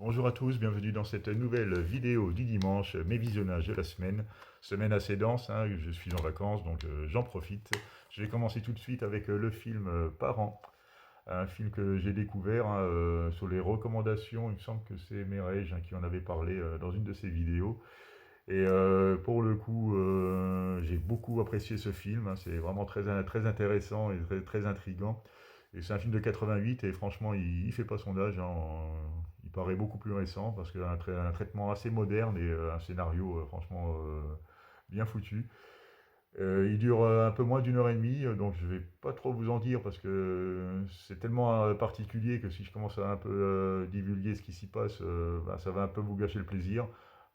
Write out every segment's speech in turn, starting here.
Bonjour à tous, bienvenue dans cette nouvelle vidéo du dimanche, mes visionnages de la semaine. Semaine assez dense, hein, je suis en vacances donc j'en profite. Je vais commencer tout de suite avec le film Parents, un film que j'ai découvert hein, sur les recommandations. Il me semble que c'est Merej hein, qui en avait parlé dans une de ses vidéos. Et pour le coup, j'ai beaucoup apprécié ce film, hein, c'est vraiment très intéressant et très intriguant. Et c'est un film de 88 et franchement, il fait pas son âge, hein, il paraît beaucoup plus récent parce qu'il a un traitement assez moderne et un scénario franchement bien foutu. Il dure un peu moins d'une heure et demie, donc je vais pas trop vous en dire parce que c'est tellement particulier que si je commence à un peu divulguer ce qui s'y passe, bah, ça va un peu vous gâcher le plaisir.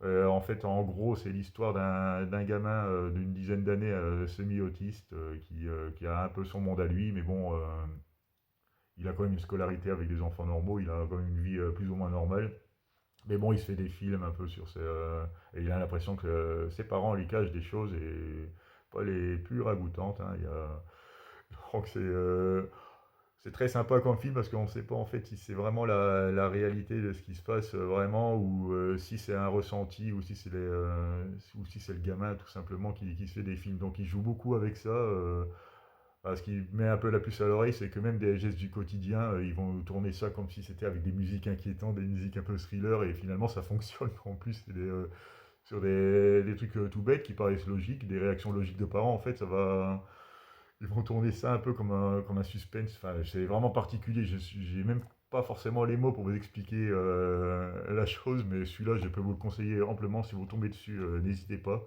En fait, en gros, c'est l'histoire d'un gamin d'une dizaine d'années semi-autiste qui a un peu son monde à lui, mais bon, il a quand même une scolarité avec des enfants normaux, il a quand même une vie plus ou moins normale. Mais bon, il se fait des films un peu sur et il a l'impression que ses parents lui cachent des choses et pas les plus ragoûtantes, hein. Je crois que c'est très sympa comme film parce qu'on ne sait pas en fait si c'est vraiment la réalité de ce qui se passe vraiment ou si c'est un ressenti ou si c'est le gamin tout simplement qui se fait des films. Donc il joue beaucoup avec ça. Ce qui met un peu la puce à l'oreille, c'est que même des gestes du quotidien, ils vont tourner ça comme si c'était avec des musiques inquiétantes, des musiques un peu thriller, et finalement ça fonctionne. En plus, sur des trucs tout bêtes qui paraissent logiques, des réactions logiques de parents, en fait, ils vont tourner ça un peu comme un suspense. Enfin, c'est vraiment particulier. J'ai même pas forcément les mots pour vous expliquer la chose, mais celui-là, je peux vous le conseiller amplement. Si vous tombez dessus, n'hésitez pas.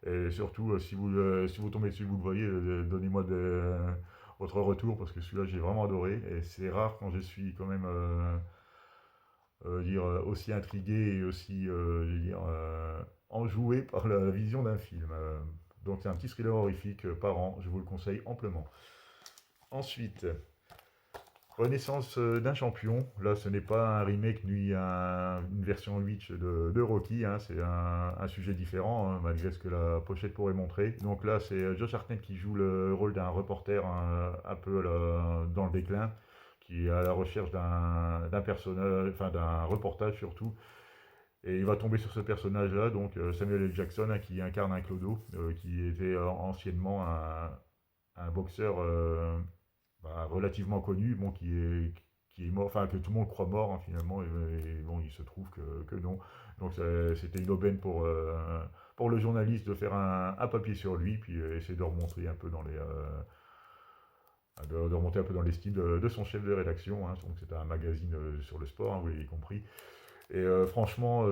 Et surtout, si vous tombez dessus, vous le voyez, donnez-moi votre retour parce que celui-là, j'ai vraiment adoré. Et c'est rare quand je suis quand même aussi intrigué et aussi je veux dire, enjoué par la vision d'un film. Donc c'est un petit thriller horrifique par an, je vous le conseille amplement. Ensuite, Renaissance d'un champion. Là, ce n'est pas un remake ni une version 8 de Rocky, hein, c'est un sujet différent, hein, malgré ce que la pochette pourrait montrer. Donc là, c'est Josh Hartnett qui joue le rôle d'un reporter un peu dans le déclin, qui est à la recherche d'un personnage, enfin d'un reportage surtout. Et il va tomber sur ce personnage-là, donc Samuel L. Jackson, hein, qui incarne un clodo, qui était anciennement un boxeur relativement connu, bon, qui est mort, enfin que tout le monde croit mort hein, finalement, et bon, il se trouve que non. Donc c'était une aubaine pour le journaliste de faire un papier sur lui, puis essayer de remonter un peu de remonter un peu dans les styles de son chef de rédaction. Hein. Donc c'était un magazine sur le sport, hein, vous l'avez compris. Et franchement,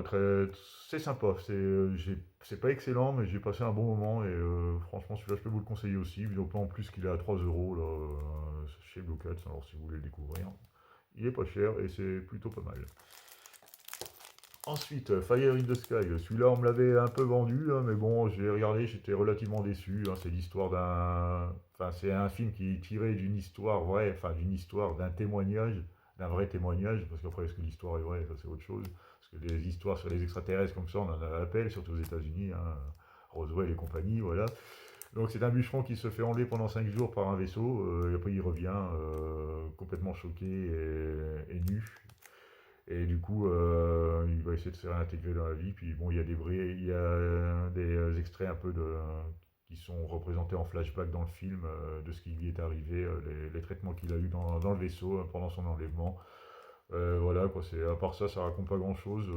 c'est sympa. C'est pas excellent, mais j'ai passé un bon moment. Et franchement, celui-là, je peux vous le conseiller aussi. D'autant plus qu'il est à 3 euros là, chez Blue Cats, alors si vous voulez le découvrir. Il est pas cher et c'est plutôt pas mal. Ensuite, Fire in the Sky. Celui-là, on me l'avait un peu vendu, hein, mais bon, j'ai regardé, j'étais relativement déçu. Hein. C'est l'histoire d'un. Enfin, c'est un film qui est tiré d'une histoire vraie, enfin, d'une histoire, d'un témoignage, d'un vrai témoignage, parce qu'après, est-ce que l'histoire est vraie, ça c'est autre chose. Parce que des histoires sur les extraterrestres comme ça, on en a appel, surtout aux États-Unis, hein, Roswell et compagnie, voilà. Donc, c'est un bûcheron qui se fait enlever pendant 5 jours par un vaisseau, et après, il revient complètement choqué et nu. Et du coup, il va essayer de se réintégrer dans la vie. Puis bon, il y a des extraits un peu qui sont représentés en flashback dans le film de ce qui lui est arrivé, les traitements qu'il a eu dans le vaisseau pendant son enlèvement. Voilà, quoi, à part ça, ça raconte pas grand-chose.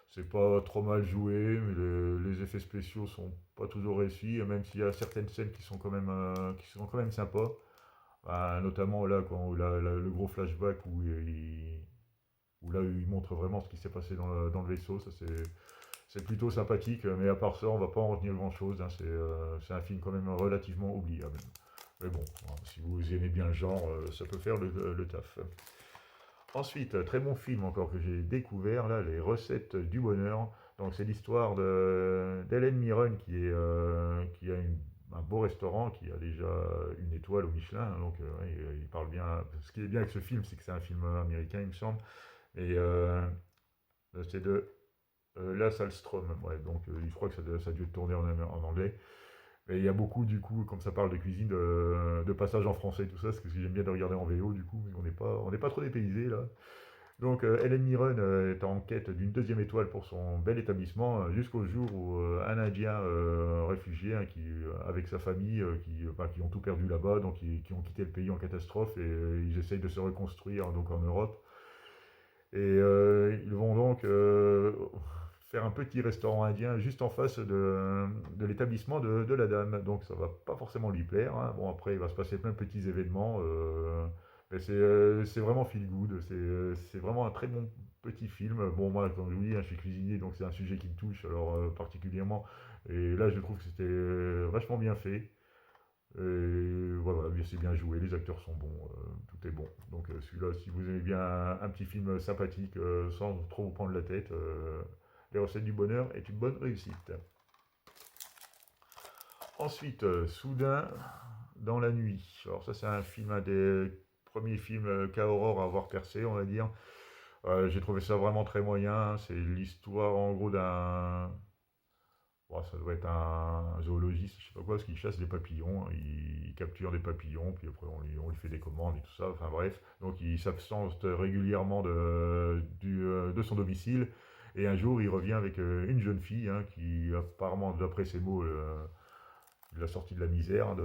C'est pas trop mal joué, mais les effets spéciaux sont pas toujours réussis, même s'il y a certaines scènes qui sont quand même sympas. Notamment là, quand le gros flashback où là il montre vraiment ce qui s'est passé dans le vaisseau, ça c'est plutôt sympathique, mais à part ça on va pas en retenir grand chose, hein, c'est un film quand même relativement oubliable. Mais bon, hein, si vous aimez bien le genre, ça peut faire le taf. Ensuite, très bon film encore que j'ai découvert, là, Les Recettes du Bonheur. Donc c'est l'histoire d'Hélène Mirren qui a un beau restaurant, qui a déjà une étoile au Michelin, hein, donc ouais, il parle bien. Ce qui est bien avec ce film, c'est que c'est un film américain, il me semble. Et c'est de La Alstrom, ouais, donc je crois que ça a dû être tourné en anglais. Et il y a beaucoup, du coup, comme ça parle de cuisine, de passages en français, tout ça, parce que j'aime bien de regarder en VO, du coup, mais on n'est pas trop dépaysé là. Donc Helen Mirren est en quête d'une deuxième étoile pour son bel établissement jusqu'au jour où un Indien réfugié hein, avec sa famille qui ont tout perdu là-bas, donc qui ont quitté le pays en catastrophe et ils essayent de se reconstruire donc en Europe. Et ils vont donc faire un petit restaurant indien juste en face de l'établissement de la dame. Donc ça va pas forcément lui plaire, hein. Bon après il va se passer plein de petits événements. Mais c'est vraiment feel good. C'est vraiment un très bon petit film. Bon moi comme je vous dis, hein, je suis cuisinier donc c'est un sujet qui me touche alors particulièrement. Et là je trouve que c'était vachement bien fait. Et voilà, c'est bien joué, les acteurs sont bons, tout est bon. Donc celui-là, si vous aimez bien un petit film sympathique sans trop vous prendre la tête, Les recettes du bonheur est une bonne réussite. Ensuite, Soudain dans la nuit. Alors ça c'est un film, un des premiers films qu'Aurore à avoir percé, on va dire. J'ai trouvé ça vraiment très moyen. C'est l'histoire en gros d'un... Bon, ça doit être un zoologiste, je sais pas quoi, parce qu'il chasse des papillons, il capture des papillons, puis après on lui fait des commandes et tout ça, enfin bref. Donc il s'absente régulièrement de son domicile, et un jour il revient avec une jeune fille, hein, qui apparemment, d'après ses mots, l'a sorti de la misère,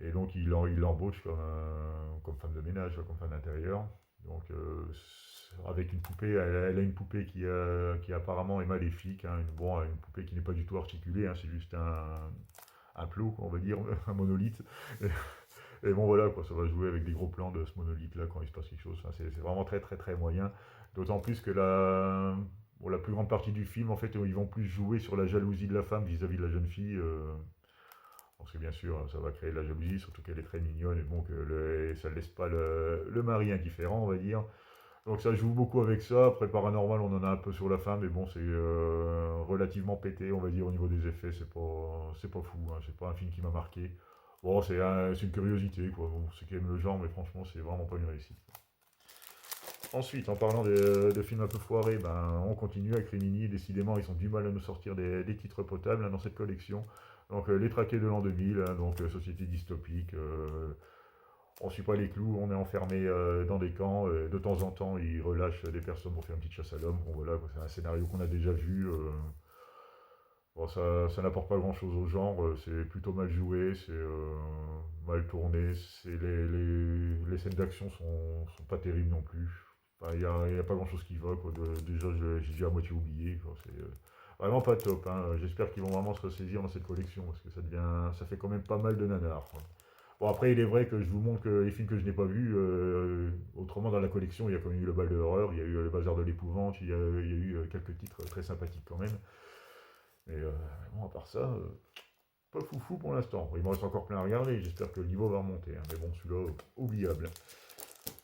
et donc il l'embauche comme femme de ménage, comme femme d'intérieur. Donc avec une poupée, elle a une poupée qui apparemment est maléfique, hein, une poupée qui n'est pas du tout articulée, hein, c'est juste un plot, on va dire, un monolithe. Et bon voilà, quoi, ça va jouer avec des gros plans de ce monolithe-là quand il se passe quelque chose. Enfin, c'est vraiment très très très moyen. D'autant plus que la plus grande partie du film, en fait, ils vont plus jouer sur la jalousie de la femme vis-à-vis de la jeune fille. Parce que bien sûr, ça va créer de la jalousie, surtout qu'elle est très mignonne, et donc ça ne laisse pas le mari indifférent, on va dire. Donc ça joue beaucoup avec ça. Après, Paranormal, on en a un peu sur la fin, mais bon, c'est relativement pété, on va dire, au niveau des effets. C'est pas fou, hein, c'est pas un film qui m'a marqué. Bon, c'est une curiosité, quoi. Bon, ceux qui aiment le genre, mais franchement, c'est vraiment pas une réussite. Ensuite, en parlant de films un peu foirés, ben, on continue avec Rimini. Décidément, ils ont du mal à nous sortir des titres potables hein, dans cette collection. Donc, Les Traqués de l'an 2000, hein, donc société dystopique. On ne suit pas les clous, on est enfermé dans des camps. De temps en temps, ils relâchent des personnes pour faire une petite chasse à l'homme. Bon, voilà, c'est un scénario qu'on a déjà vu. Bon, ça n'apporte pas grand-chose au genre. C'est plutôt mal joué, c'est mal tourné. Les scènes d'action sont pas terribles non plus. Enfin, il y a pas grand-chose qui va, quoi. Déjà, j'ai déjà à moitié oublié, quoi. C'est vraiment pas top, hein. J'espère qu'ils vont vraiment se ressaisir dans cette collection parce que ça fait quand même pas mal de nanars, quoi. Bon, après, il est vrai que je vous montre les films que je n'ai pas vus. Autrement, dans la collection, il y a quand même eu Le Bal de l'horreur, il y a eu Le Bazar de l'épouvante, il y a eu quelques titres très sympathiques quand même. Mais bon, à part ça, pas foufou pour l'instant. Il me reste encore plein à regarder, j'espère que le niveau va remonter, hein. Mais bon, celui-là, oubliable.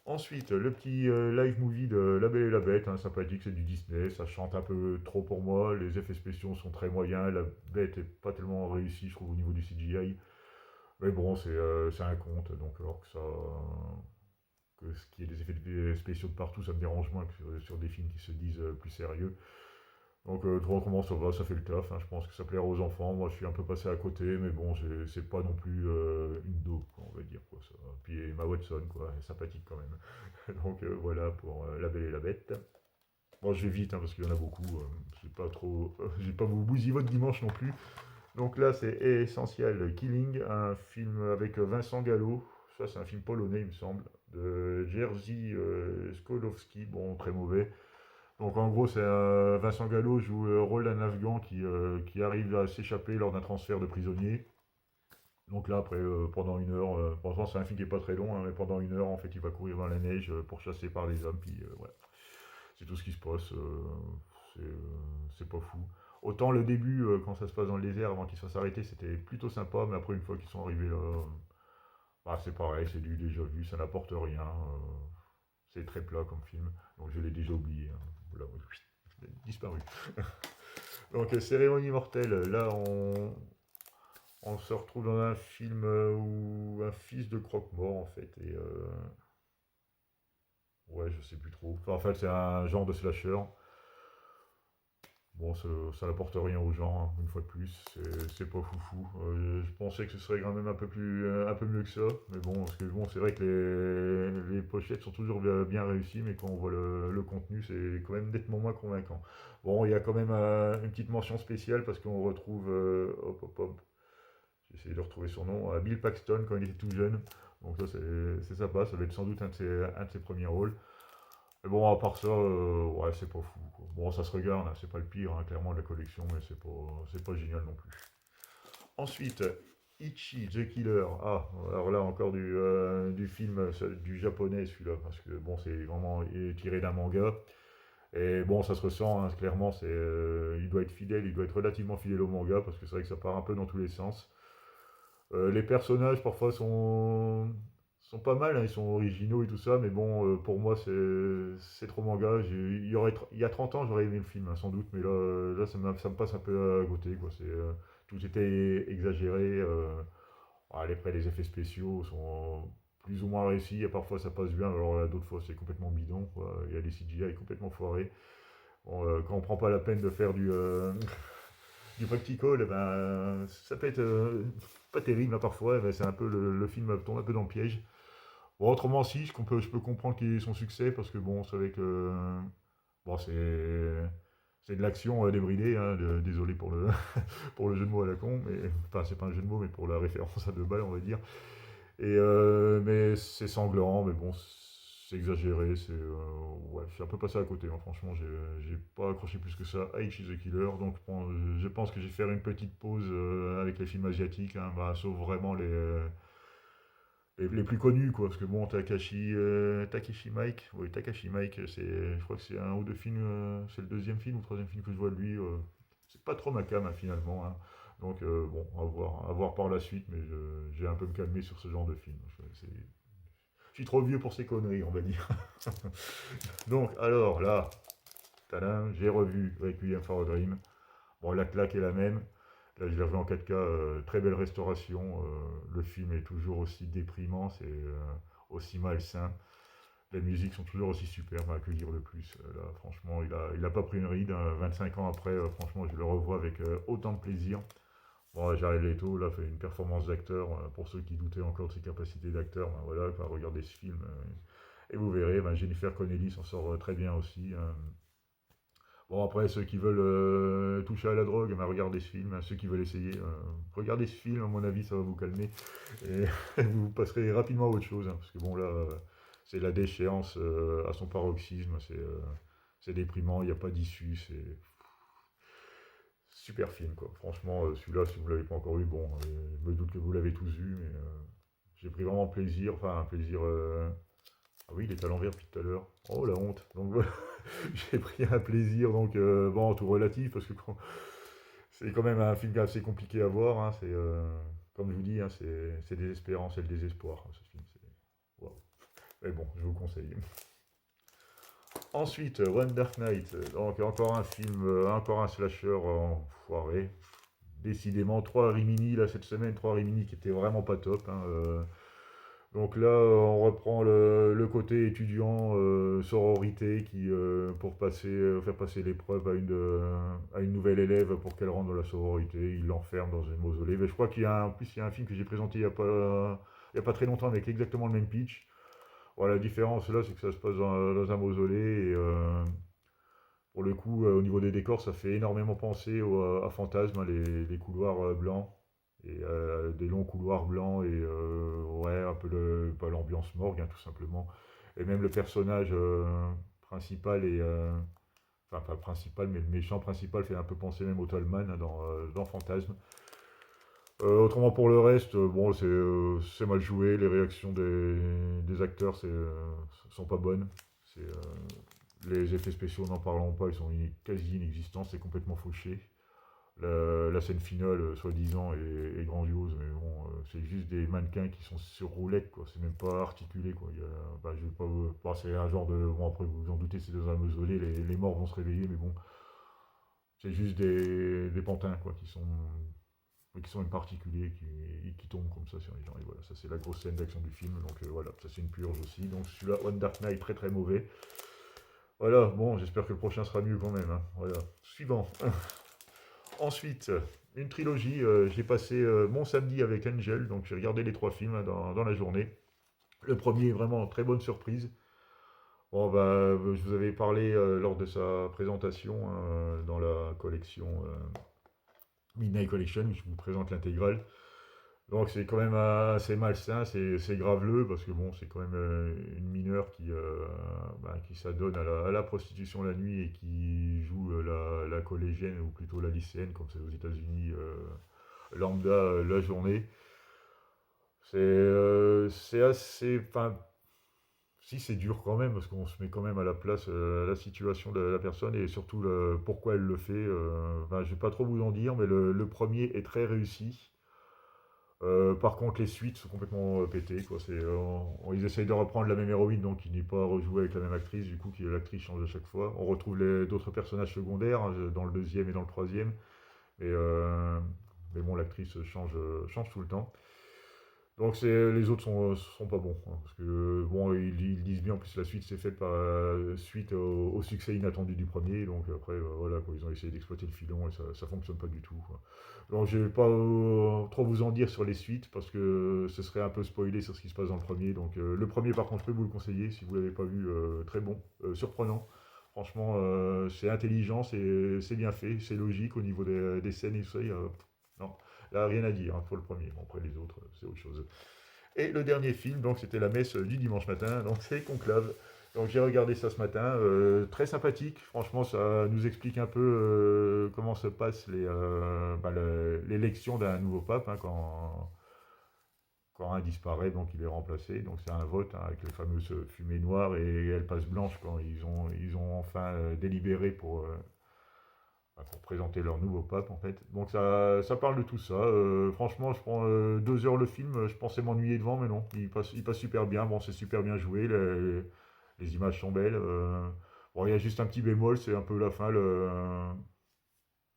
Ensuite, le petit live movie de La Belle et la Bête, hein, sympathique, c'est du Disney, ça chante un peu trop pour moi, les effets spéciaux sont très moyens, la bête est pas tellement réussie, je trouve, au niveau du CGI. Mais bon, c'est un conte, donc alors que ce qui est des effets spéciaux de partout, ça me dérange moins que sur des films qui se disent plus sérieux. Donc, autrement, ça va, ça fait le taf, hein. Je pense que ça plaira aux enfants. Moi, je suis un peu passé à côté, mais bon, c'est pas non plus une daube, quoi, on va dire, quoi, ça. Puis Emma Watson, quoi, elle est sympathique quand même. Donc, voilà pour La Belle et la Bête. Bon, je vais vite, hein, parce qu'il y en a beaucoup. J'ai pas vous bousiller votre dimanche non plus. Donc là, c'est Essential Killing, un film avec Vincent Gallo. Ça, c'est un film polonais, il me semble, de Jerzy Skolowski. Bon, très mauvais. Donc en gros, c'est Vincent Gallo joue le rôle d'un Afghan qui arrive à s'échapper lors d'un transfert de prisonniers. Donc là, après, pendant une heure, franchement, c'est un film qui est pas très long, hein, mais pendant une heure, en fait, il va courir dans la neige pour chasser par les hommes. Puis voilà, c'est tout ce qui se passe. C'est pas fou. Autant le début, quand ça se passe dans le désert, avant qu'ils se fassent arrêter, c'était plutôt sympa, mais après, une fois qu'ils sont arrivés là, bah, c'est pareil, c'est du déjà vu, ça n'apporte rien. C'est très plat comme film, donc je l'ai déjà oublié, hein. Voilà, disparu. Donc, Cérémonie mortelle, là, on se retrouve dans un film où un fils de croque-mort, en fait, et ouais, je sais plus trop. Enfin, en fait, c'est un genre de slasher. Bon, ça n'apporte rien aux gens, hein, une fois de plus, c'est pas foufou. Je pensais que ce serait quand même un peu mieux que ça, mais bon, parce que bon, c'est vrai que les pochettes sont toujours bien réussies, mais quand on voit le contenu, c'est quand même nettement moins convaincant. Bon, il y a quand même une petite mention spéciale parce qu'on retrouve, hop, hop, hop, j'ai essayé de retrouver son nom, Bill Paxton quand il était tout jeune. Donc ça, c'est sympa, ça va être sans doute un de ses premiers rôles. Mais bon, à part ça, ouais, c'est pas fou, quoi. Bon, ça se regarde, hein, c'est pas le pire, hein, clairement, de la collection, mais c'est pas génial non plus. Ensuite, Ichi the Killer. Ah, alors là, encore du film, du japonais, celui-là, parce que bon, c'est vraiment tiré d'un manga. Et bon, ça se ressent, hein, clairement, il doit être fidèle, il doit être relativement fidèle au manga, parce que c'est vrai que ça part un peu dans tous les sens. Les personnages parfois sont pas mal, hein, ils sont originaux et tout ça, mais bon, pour moi c'est trop manga. Il y a 30 ans j'aurais aimé le film, hein, sans doute, mais là ça me passe un peu à côté, quoi. Tout était exagéré. Après, les effets spéciaux sont plus ou moins réussis, et parfois ça passe bien, alors là, d'autres fois c'est complètement bidon, quoi. Il y a des CGI complètement foirés. Bon, quand on prend pas la peine de faire du practical, eh ben, ça peut être pas terrible, hein, parfois, eh ben, c'est un peu le film tombe un peu dans le piège. Bon, autrement, si, je peux comprendre qu'il ait son succès, parce que bon, c'est vrai que bon, c'est de l'action débridée, hein, désolé pour pour le jeu de mots à la con, mais enfin, c'est pas un jeu de mots, mais pour la référence à deux balles, on va dire. Mais c'est sanglant, mais bon, c'est exagéré, ouais, je suis un peu passé à côté, hein, franchement, j'ai pas accroché plus que ça à Ichi the Killer, donc bon, je pense que je vais faire une petite pause avec les films asiatiques, hein, bah, sauf vraiment les plus connus, quoi, parce que bon, Takeshi Mike, oui, Takashi Mike, je crois que c'est un ou deux films, c'est le deuxième film ou le troisième film que je vois de lui, c'est pas trop ma came, hein, finalement, hein. Donc bon, à voir par la suite, mais j'ai un peu me calmer sur ce genre de film. Je suis trop vieux pour ces conneries, on va dire. Donc alors là, tadam, j'ai revu Requiem for a Dream. Bon, la claque est la même. Là, je l'ai revu en 4K, très belle restauration. Le film est toujours aussi déprimant, c'est aussi malsain. Les musiques sont toujours aussi superbes, que dire de plus. Là, franchement, il a pas pris une ride, hein. 25 ans après, franchement, je le revois avec autant de plaisir. Bon, Jared Leto, là, fait une performance d'acteur. Pour ceux qui doutaient encore de ses capacités d'acteur, ben voilà, quoi, regardez ce film. Et vous verrez, ben, Jennifer Connelly s'en sort très bien aussi, hein. Bon, après, ceux qui veulent toucher à la drogue, ben, regardez ce film, hein. Ceux qui veulent essayer, regardez ce film, à mon avis, ça va vous calmer. Et vous passerez rapidement à autre chose, hein, parce que bon, là, c'est la déchéance à son paroxysme. C'est déprimant, il n'y a pas d'issue. C'est super film, quoi. Franchement, celui-là, si vous ne l'avez pas encore vu, bon, je me doute que vous l'avez tous vu, mais j'ai pris vraiment plaisir. Enfin, un plaisir. Ah oui, il est à l'envers depuis tout à l'heure. Oh, la honte. Donc voilà, j'ai pris un plaisir, donc bon, tout relatif, parce que c'est quand même un film assez compliqué à voir, hein. Comme je vous dis, hein, c'est désespérant, c'est le désespoir, hein, ce film. Wow. Mais bon, je vous conseille. Ensuite, One Dark Knight, donc encore un film, encore un slasher foiré. Décidément, trois Rimini là cette semaine, trois Rimini qui étaient vraiment pas top, hein. Donc là, on reprend le côté étudiant, sororité, pour faire passer l'épreuve à une nouvelle élève pour qu'elle rentre dans la sororité. Il l'enferme dans un mausolée. Mais je crois en plus, il y a un film que j'ai présenté il y a pas très longtemps avec exactement le même pitch. Voilà, la différence là, c'est que ça se passe dans un mausolée. Et pour le coup, au niveau des décors, ça fait énormément penser à Fantasme, hein, les couloirs blancs. Et des longs couloirs blancs et ouais, un peu pas l'ambiance morgue, hein, tout simplement. Et même le personnage principal enfin pas principal, mais le méchant principal fait un peu penser même au Tallman, hein, dans Fantasme. Autrement pour le reste, bon, c'est mal joué, les réactions des acteurs sont pas bonnes. Les effets spéciaux, n'en parlons pas, ils sont quasi inexistants, c'est complètement fauché. La scène finale, soi-disant, est grandiose, mais bon, c'est juste des mannequins qui sont sur roulette, quoi. C'est même pas articulé, quoi. Bah, je vais pas, c'est un genre de. Bon, après, vous vous en doutez, c'est dans un mausolée, les morts vont se réveiller, mais bon, c'est juste des pantins, quoi, qui sont même pas articulés, qui tombent comme ça sur les gens. Et voilà, ça, c'est la grosse scène d'action du film, donc voilà, ça, c'est une purge aussi. Donc, celui-là, One Dark Knight, très très mauvais. Voilà, bon, j'espère que le prochain sera mieux quand même, hein. Voilà. Suivant. Ensuite, une trilogie. J'ai passé mon samedi avec Angel, donc j'ai regardé les trois films hein, dans la journée. Le premier est vraiment très bonne surprise. Bon, bah, je vous avais parlé lors de sa présentation hein, dans la collection Midnight Collection, où je vous présente l'intégrale. Donc c'est quand même assez malsain, c'est graveleux, parce que bon, c'est quand même une mineure qui s'adonne à la prostitution la nuit et qui joue la collégienne, ou plutôt la lycéenne, comme c'est aux États-Unis, lambda la journée. C'est assez. Enfin, si c'est dur quand même, parce qu'on se met quand même à la place, à la situation de la personne, et surtout pourquoi elle le fait. Ben, je vais pas trop vous en dire, mais le premier est très réussi. Par contre, les suites sont complètement pétées, quoi. Ils essayent de reprendre la même héroïne, donc qui n'est pas rejouée avec la même actrice, du coup, l'actrice change à chaque fois. On retrouve d'autres personnages secondaires hein, dans le deuxième et dans le troisième, mais, euh, mais bon, l'actrice change tout le temps. Donc les autres sont pas bons, hein, parce que bon, ils disent bien en plus la suite s'est faite par suite au succès inattendu du premier, donc après voilà quoi, ils ont essayé d'exploiter le filon et ça fonctionne pas du tout, quoi. Donc je vais pas trop vous en dire sur les suites parce que ce serait un peu spoilé sur ce qui se passe dans le premier. Donc le premier par contre je peux vous le conseiller si vous l'avez pas vu, très bon, surprenant. Franchement c'est intelligent, c'est bien fait, c'est logique au niveau des scènes et tout ça. Non, là rien à dire hein, pour le premier. Bon, après les autres c'est autre chose. Et le dernier film, donc c'était la messe du dimanche matin, donc c'est Conclave. Donc j'ai regardé ça ce matin, très sympathique, franchement ça nous explique un peu comment se passe l'élection d'un nouveau pape hein, quand un disparaît, donc il est remplacé, donc c'est un vote hein, avec les fameuses fumées noires et elles passent blanches quand ils ont enfin délibéré pour présenter leur nouveau pape en fait. Donc ça parle de tout ça. Franchement, je prends 2 heures le film. Je pensais m'ennuyer devant, mais non. Il passe super bien. Bon, c'est super bien joué. Les images sont belles. Bon, il y a juste un petit bémol, c'est un peu la fin.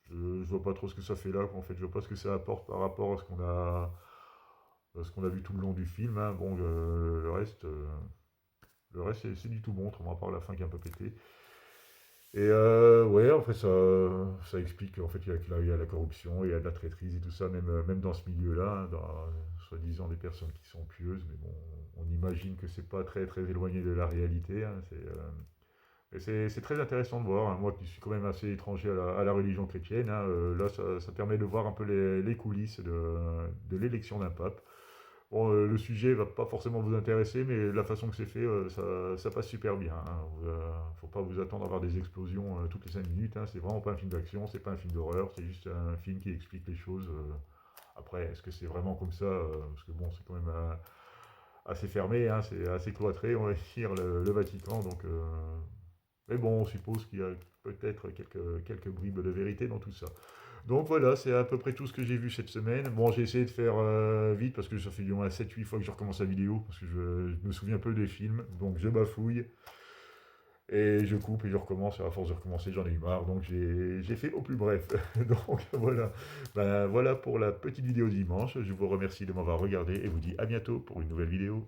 Je vois pas trop ce que ça fait là. En fait, je vois pas ce que ça apporte par rapport à ce qu'on a vu tout le long du film, hein. Bon, le reste c'est du tout bon, autrement à part la fin qui est un peu pété. Et ouais, en fait, ça explique qu'en fait, il y a la corruption, il y a de la traîtrise et tout ça, même dans ce milieu-là, hein, soi-disant des personnes qui sont pieuses, mais bon, on imagine que c'est pas très, très éloigné de la réalité, hein, et c'est très intéressant de voir, hein, moi qui suis quand même assez étranger à la religion chrétienne, hein, là, ça permet de voir un peu les coulisses de l'élection d'un pape. Bon, le sujet va pas forcément vous intéresser, mais la façon que c'est fait, ça passe super bien, hein. Faut pas vous attendre à avoir des explosions toutes les 5 minutes, hein. C'est vraiment pas un film d'action, c'est pas un film d'horreur, c'est juste un film qui explique les choses. Après, est-ce que c'est vraiment comme ça parce que bon, c'est quand même assez fermé, hein, c'est assez cloîtré, on va dire, le Vatican. Donc, mais bon, on suppose qu'il y a peut-être quelques bribes de vérité dans tout ça. Donc voilà, c'est à peu près tout ce que j'ai vu cette semaine. Bon, j'ai essayé de faire vite parce que ça fait du moins 7-8 fois que je recommence la vidéo parce que je me souviens peu des films. Donc je bafouille et je coupe et je recommence. Et à force de recommencer, j'en ai eu marre. Donc j'ai fait au plus bref. Donc voilà. Ben, voilà pour la petite vidéo de dimanche. Je vous remercie de m'avoir regardé et vous dis à bientôt pour une nouvelle vidéo.